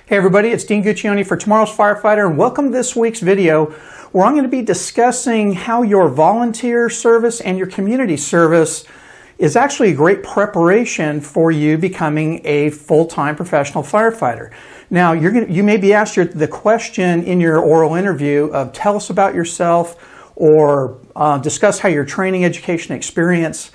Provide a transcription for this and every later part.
Hey everybody, it's Dean Guccione for Tomorrow's Firefighter, and welcome to this week's video where I'm going to be discussing how your volunteer service and your community service is actually a great preparation for you becoming a full-time professional firefighter. Now, you may be asked the question in your oral interview of tell us about yourself or discuss how your training, education, experience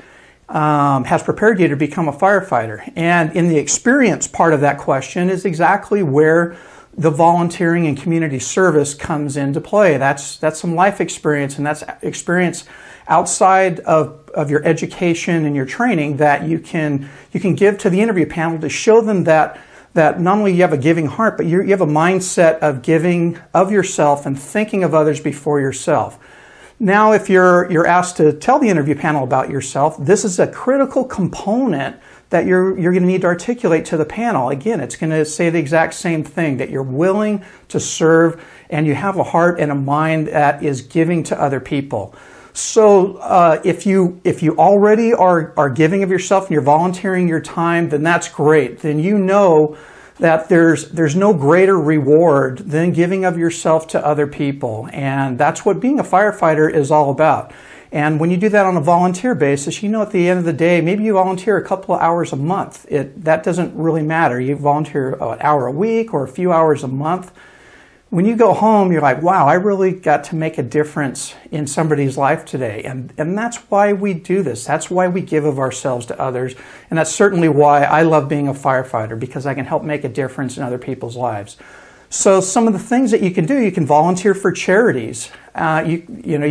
has prepared you to become a firefighter. And in the experience part of that question is exactly where the volunteering and community service comes into play. That's some life experience, and that's experience outside of your education and your training that you can give to the interview panel to show them that not only you have a giving heart, but you have a mindset of giving of yourself and thinking of others before yourself. Now, if you're asked to tell the interview panel about yourself, this is a critical component that you're going to need to articulate to the panel. Again, it's going to say the exact same thing, that you're willing to serve and you have a heart and a mind that is giving to other people. So if you already are giving of yourself and you're volunteering your time, then that's great. Then you know that there's no greater reward than giving of yourself to other people. And that's what being a firefighter is all about. And when you do that on a volunteer basis, you know at the end of the day, maybe you volunteer a couple of hours a month. That doesn't really matter. You volunteer an hour a week or a few hours a month. When you go home, you're like, wow, I really got to make a difference in somebody's life today. And that's why we do this. That's why we give of ourselves to others. And that's certainly why I love being a firefighter, because I can help make a difference in other people's lives. So some of the things that you can do, you can volunteer for charities. You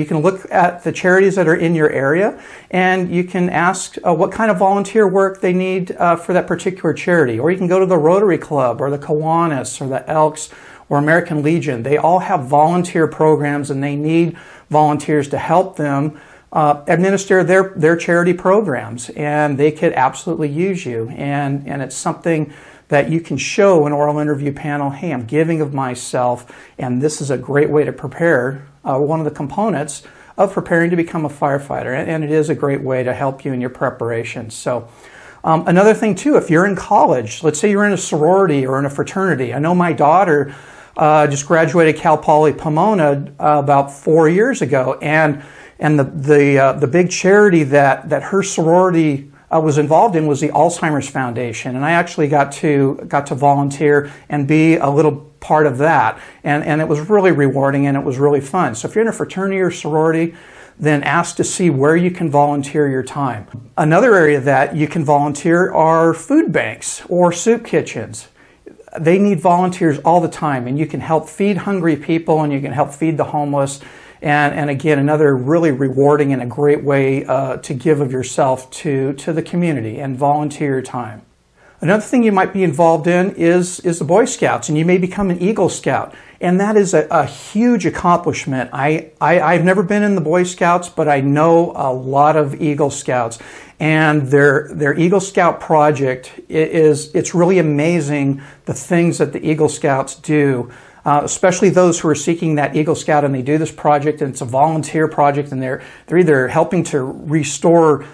can look at the charities that are in your area, and you can ask what kind of volunteer work they need for that particular charity. Or you can go to the Rotary Club or the Kiwanis or the Elks or American Legion. They all have volunteer programs, and they need volunteers to help them administer their charity programs. And they could absolutely use you. And it's something that you can show an oral interview panel, hey, I'm giving of myself, and this is a great way to prepare, one of the components of preparing to become a firefighter. And it is a great way to help you in your preparation. So another thing too, if you're in college, let's say you're in a sorority or in a fraternity. I know my daughter just graduated Cal Poly Pomona about 4 years ago, and the big charity that her sorority was involved in was the Alzheimer's Foundation, and I actually got to volunteer and be a little part of that, and it was really rewarding and it was really fun. So if you're in a fraternity or sorority, then ask to see where you can volunteer your time. Another area that you can volunteer are food banks or soup kitchens. They need volunteers all the time, and you can help feed hungry people and you can help feed the homeless. And again, another really rewarding and a great way to give of yourself to the community and volunteer your time. Another thing you might be involved in is the Boy Scouts, and you may become an Eagle Scout. And that is a huge accomplishment. I've never been in the Boy Scouts, but I know a lot of Eagle Scouts. And their Eagle Scout project it's really amazing the things that the Eagle Scouts do. Especially those who are seeking that Eagle Scout, and they do this project, and it's a volunteer project, and they're either helping to restore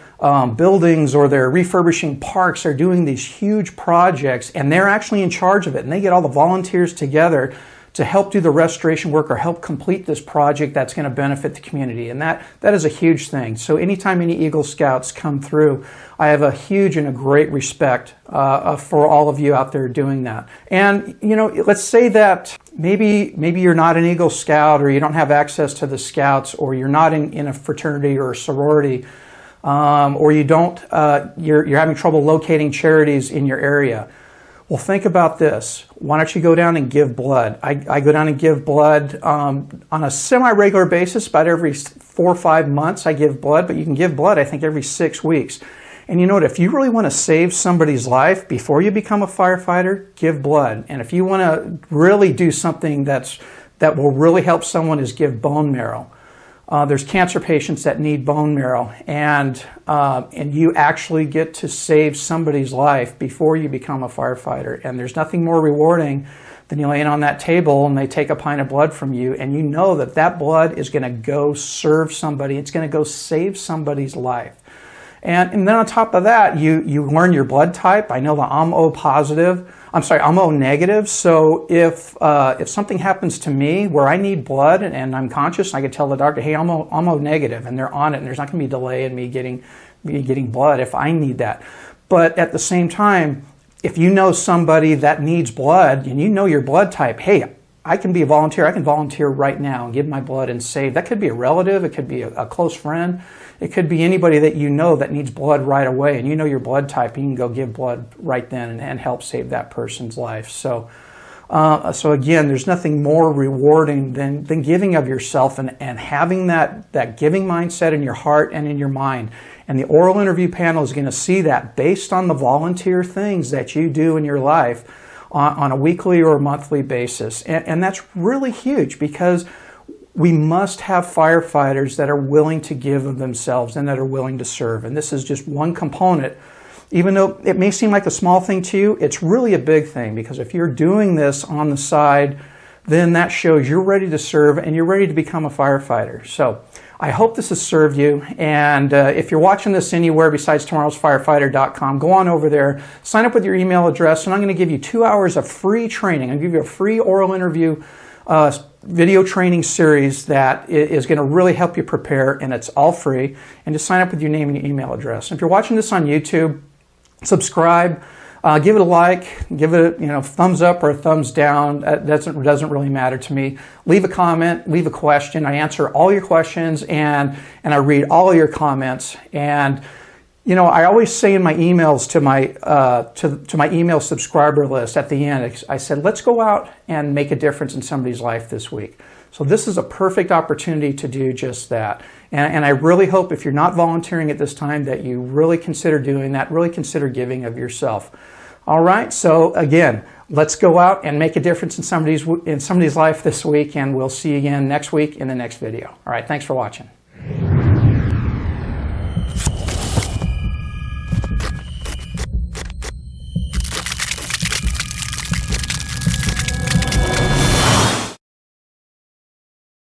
buildings or they're refurbishing parks. They're doing these huge projects, and they're actually in charge of it, and they get all the volunteers together to help do the restoration work or help complete this project that's going to benefit the community. And that is a huge thing. So anytime any Eagle Scouts come through, I have a huge and a great respect for all of you out there doing that. And let's say that maybe you're not an Eagle Scout, or you don't have access to the Scouts, or you're not in a fraternity or a sorority, or you're having trouble locating charities in your area. Well, think about this. Why don't you go down and give blood? I go down and give blood on a semi-regular basis. About every 4 or 5 months I give blood, but you can give blood, I think, every 6 weeks. And you know what? If you really want to save somebody's life before you become a firefighter, give blood. And if you want to really do something that will really help someone, is give bone marrow. There's cancer patients that need bone marrow, and you actually get to save somebody's life before you become a firefighter. And there's nothing more rewarding than you laying on that table and they take a pint of blood from you, and you know that that blood is going to go serve somebody. It's going to go save somebody's life. And then on top of that, you learn your blood type. I know that I'm O positive. I'm sorry, I'm O negative. So if something happens to me where I need blood and I'm conscious, I can tell the doctor, hey, I'm O negative, and they're on it, and there's not going to be delay in me getting blood if I need that. But at the same time, if you know somebody that needs blood and you know your blood type, hey, I can be a volunteer. I can volunteer right now and give my blood and save. That could be a relative. It could be a close friend. It could be anybody that you know that needs blood right away, and you know your blood type. You can go give blood right then and help save that person's life. So again, there's nothing more rewarding than giving of yourself and having that giving mindset in your heart and in your mind. And the oral interview panel is going to see that based on the volunteer things that you do in your life on a weekly or a monthly basis. And that's really huge, because we must have firefighters that are willing to give of themselves and that are willing to serve. And this is just one component. Even though it may seem like a small thing to you, it's really a big thing, because if you're doing this on the side, then that shows you're ready to serve and you're ready to become a firefighter. So I hope this has served you. And if you're watching this anywhere besides tomorrowsfirefighter.com, go on over there, sign up with your email address, and I'm going to give you 2 hours of free training. I'll give you a free oral interview video training series that is going to really help you prepare, and it's all free. And just sign up with your name and your email address. If you're watching this on YouTube, subscribe, give it a like, give it a thumbs up or a thumbs down. That doesn't really matter to me. Leave a comment, leave a question. I answer all your questions, and I read all of your comments. And I always say in my emails to my email subscriber list at the end, I said, let's go out and make a difference in somebody's life this week. So this is a perfect opportunity to do just that. And I really hope, if you're not volunteering at this time, that you really consider doing that, really consider giving of yourself. All right, so again, let's go out and make a difference in somebody's life this week, and we'll see you again next week in the next video. All right, thanks for watching.